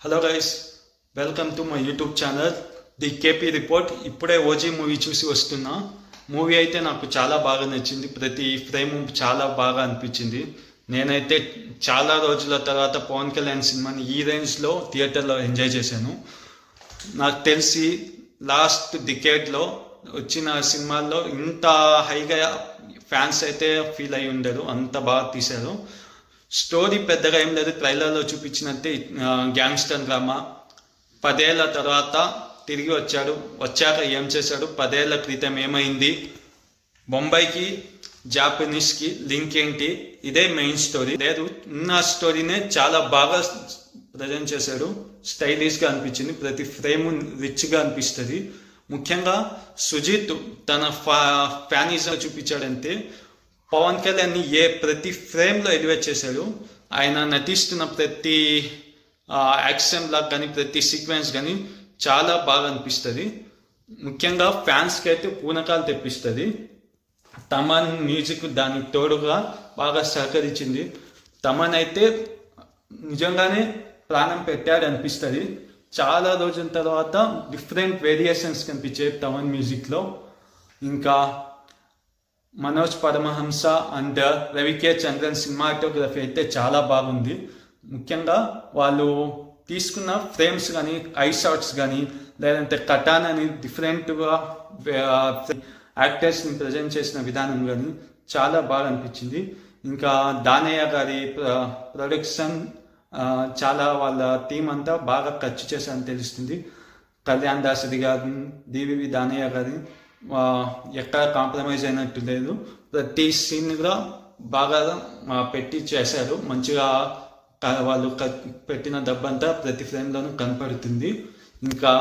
Hello guys, welcome to my YouTube channel the KP report. ఇప్పుడే OG movie చూసి వస్తున్నా. Movie అయితే నాకు చాలా బాగా నచ్చింది. ప్రతి ఫ్రేమ్ చాలా బాగా అనిపించింది. నేనైతే చాలా రోజుల తర్వాత పవన్ కళ్యాణ్ సినిమాని ఈ రేంజ్లో థియేటర్లో ఎంజాయ్ చేశాను. నాకు తెలిసి లాస్ట్ డికేడ్లో వచ్చిన సినిమాల్లో ఇంత హైగా ఫ్యాన్స్ అయితే ఫీల్ అయి ఉండరు, అంత బాగా తీశారు. స్టోరీ పెద్దగా ఏం లేదు, ట్రైలర్లో చూపించినట్టే గ్యాంగ్స్టర్ డ్రామా. 10 ఏళ్ల తర్వాత తిరిగి వచ్చాక ఏం చేశాడు, 10 ఏళ్ల క్రితం ఏమైంది, బొంబాయికి జాపనీస్కి లింక్ ఏంటి, ఇదే మెయిన్ స్టోరీ. లేదు, ఉన్న స్టోరీనే చాలా బాగా ప్రజెంట్ చేశాడు. స్టైలిష్గా అనిపించింది, ప్రతి ఫ్రేమ్ రిచ్గా అనిపిస్తుంది. ముఖ్యంగా సుజిత్ తన ఫ్యానిజం చూపించాడంటే పవన్ కళ్యాణ్ని ప్రతి ఫ్రేమ్లో ఎలివేట్ చేశాడు. ఆయన నటిస్తున్న ప్రతి యాక్షన్ లాగ్ కానీ ప్రతి సీక్వెన్స్ కానీ చాలా బాగా అనిపిస్తుంది. ముఖ్యంగా ఫ్యాన్స్కి అయితే పూనకాలు తెప్పిస్తుంది. తమన్ మ్యూజిక్ దానికి తోడుగా బాగా సహకరించింది. తమన్ అయితే నిజంగానే ప్రాణం పెట్టాడు అనిపిస్తుంది. చాలా రోజుల తర్వాత డిఫరెంట్ వేరియేషన్స్ కనిపించాయి తమన్ మ్యూజిక్లో. ఇంకా మనోజ్ పరమహంస అండ్ రవికే చంద్రన్ సినిమాటోగ్రఫీ అయితే చాలా బాగుంది. ముఖ్యంగా వాళ్ళు తీసుకున్న ఫ్రేమ్స్ కానీ ఐ షాట్స్ కానీ లేదంటే కటానాని డిఫరెంట్గా యాక్టర్స్ని ప్రజెంట్ చేసిన విధానం కానీ చాలా బాగా అనిపించింది. ఇంకా దానయ్య గారి ప్రొడక్షన్ చాలా, వాళ్ళ టీం అంతా బాగా ఖర్చు చేశారని తెలుస్తుంది. కళ్యాణ్ దాసరి గారి, డివివి దానయ్య గారి ఎక్కడ కాంప్రమైజ్ అయినట్టు లేదు. ప్రతి సీన్ కూడా బాగా పెట్టి చేశారు. మంచిగా వాళ్ళు పెట్టిన డబ్బంతా ప్రతి ఫ్రేమ్లోనూ కనపడుతుంది. ఇంకా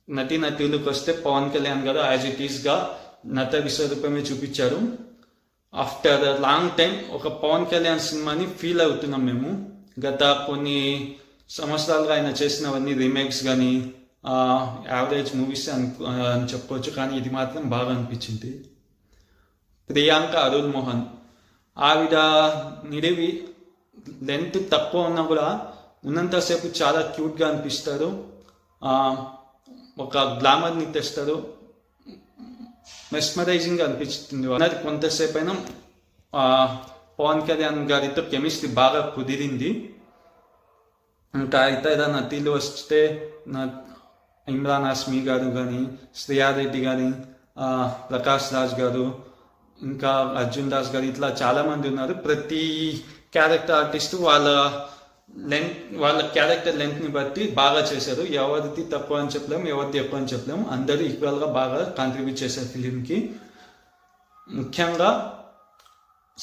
నటీనటులకు వస్తే పవన్ కళ్యాణ్ గారు యాజ్ ఇట్ ఈస్గా నట విశ్వరూపమే చూపించారు. ఆఫ్టర్ లాంగ్ టైం ఒక పవన్ కళ్యాణ్ సినిమాని ఫీల్ అవుతున్నాం మేము. గత కొన్ని సంవత్సరాలుగా ఆయన చేసినవన్నీ రీమేక్స్ కానీ యావరేజ్ మూవీస్ అని చెప్పవచ్చు, కానీ ఇది మాత్రం బాగా అనిపించింది. ప్రియాంక అరుల్ మోహన్, ఆవిడ నిడివి లెంత్ తక్కువ ఉన్నా కూడా ఉన్నంతసేపు చాలా క్యూట్గా అనిపిస్తారు. ఒక గ్లామర్ని తెస్తారు, మెస్మరైజింగ్గా అనిపిస్తుంది. అన్నది కొంతసేపు అయినా పవన్ కళ్యాణ్ గారితో కెమిస్ట్రీ బాగా కుదిరింది. ఇంకా ఇతర నటీలు వస్తే ఇమ్రాన్ హాష్మి గారు కానీ, శ్రేయారెడ్డి గారి, ప్రకాష్ రాజ్ గారు, ఇంకా అర్జున్ దాస్ గారు, ఇట్లా చాలామంది ఉన్నారు. ప్రతి క్యారెక్టర్ ఆర్టిస్ట్ వాళ్ళ క్యారెక్టర్ లెంత్ని బట్టి బాగా చేశారు. ఎవరిది తక్కువ అని చెప్పలేము, ఎవరిది ఎక్కువ అని చెప్పలేము. అందరూ ఈక్వల్గా బాగా కాంట్రిబ్యూట్ చేశారు ఫిలింకి. ముఖ్యంగా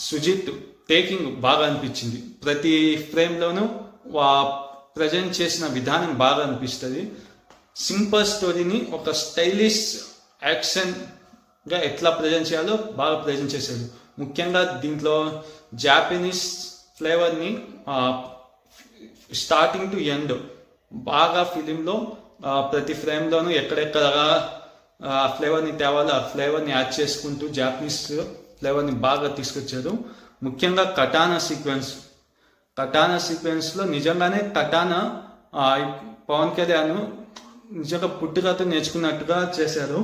సుజిత్ టేకింగ్ బాగా అనిపించింది. ప్రతి ఫ్రేమ్లోనూ ప్రజెంట్ చేసిన విధానం బాగా అనిపిస్తుంది. సింపుల్ స్టోరీని ఒక స్టైలిష్ యాక్షన్గా ఎట్లా ప్రజెంట్ చేయాలో బాగా ప్రజెంట్ చేశాడు. ముఖ్యంగా దీంట్లో జాపనీస్ ఫ్లేవర్ని స్టార్టింగ్ టు ఎండ్ బాగా ఫిలింలో ప్రతి ఫ్రేమ్లోనూ ఎక్కడెక్కడ ఫ్లేవర్ని తేవాలో ఆ ఫ్లేవర్ని యాడ్ చేసుకుంటూ జాపనీస్ ఫ్లేవర్ని బాగా తీసుకొచ్చారు. ముఖ్యంగా కటానా సీక్వెన్స్లో నిజంగానే కటానా పవన్ కళ్యాణ్ నిజంగా పుట్టుకతో నేర్చుకున్నట్టుగా చేశారు.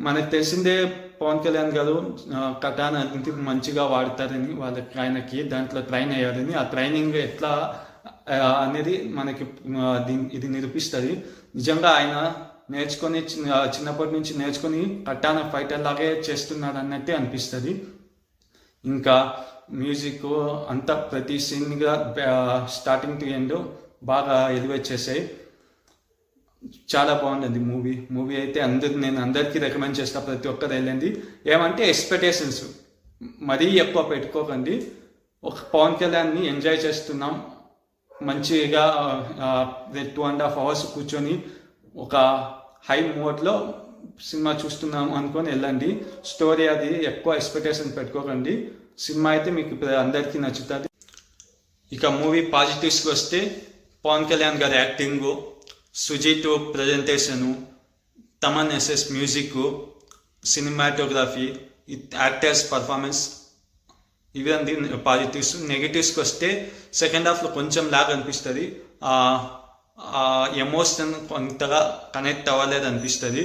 మనకు తెలిసిందే పవన్ కళ్యాణ్ గారు కటానా మంచిగా వాడతారని, ఆయనకి దాంట్లో ట్రైన్ అయ్యారని. ఆ ట్రైనింగ్ ఎట్లా అనేది మనకి ఇది నిరూపిస్తుంది. నిజంగా ఆయన నేర్చుకొని చిన్నప్పటి నుంచి నేర్చుకొని కటానా ఫైటర్ లాగే చేస్తున్నాడు అన్నట్టే అనిపిస్తుంది. ఇంకా మ్యూజిక్ అంతా ప్రతి సీన్గా స్టార్టింగ్ టు ఎండ్ బాగా ఎలివేట్ చేసాయి. చాలా బాగుంది మూవీ అయితే నేను అందరికీ రికమెండ్ చేస్తా, ప్రతి ఒక్కరు వెళ్ళండి. ఏమంటే ఎక్స్పెక్టేషన్స్ మరీ ఎక్కువ పెట్టుకోకండి. ఒక పవన్ కళ్యాణ్ని ఎంజాయ్ చేస్తున్నాం, మంచిగా 2.5 hours కూర్చొని ఒక హై మోడ్లో సినిమా చూస్తున్నాం అనుకొని వెళ్ళండి. స్టోరీ అది ఎక్కువ ఎక్స్పెక్టేషన్ పెట్టుకోకండి. సినిమా అయితే మీకు అందరికీ నచ్చుతుంది. ఇక మూవీ పాజిటివ్స్కి వస్తే పవన్ కళ్యాణ్ గారి acting, Sujeeth presentation, Thaman SS music, cinematography, actors performance, ఇవన్నీ పాజిటివ్స్. నెగిటివ్స్కి వస్తే సెకండ్ హాఫ్లో కొంచెం లాగ్ అనిపిస్తుంది. ఎమోషన్ కొంతగా కనెక్ట్ అవ్వలేదు అనిపిస్తుంది.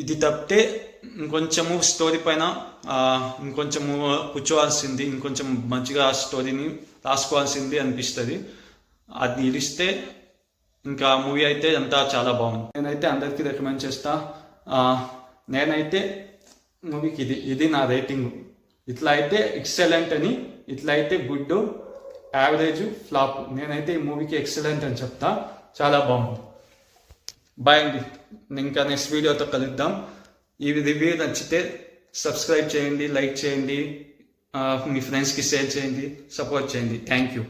ఇది తప్పితే ఇంకొంచెము స్టోరీ పైన ఇంకొంచెము కూర్చోవాల్సింది, ఇంకొంచెం మంచిగా ఆ స్టోరీని రాసుకోవాల్సింది అనిపిస్తుంది. అది ఇస్తే ఇంకా మూవీ అయితే అంతా చాలా బాగుంది. నేనైతే అందరికీ రికమెండ్ చేస్తా. నేనైతే మూవీకి ఇది నా రేటింగ్. ఇట్లా అయితే ఎక్సలెంట్ అని, ఇట్లా అయితే గుడ్, యావరేజ్, ఫ్లాప్. నేనైతే ఈ మూవీకి ఎక్సలెంట్ అని చెప్తా. చాలా బాగుంది. బాయ్ అండి. ఇంకా నెక్స్ట్ వీడియోతో కలుద్దాం. ఈ రివ్యూ నచ్చితే సబ్స్క్రైబ్ చేయండి, లైక్ చేయండి, మీ ఫ్రెండ్స్కి షేర్ చేయండి, సపోర్ట్ చేయండి. Thank you.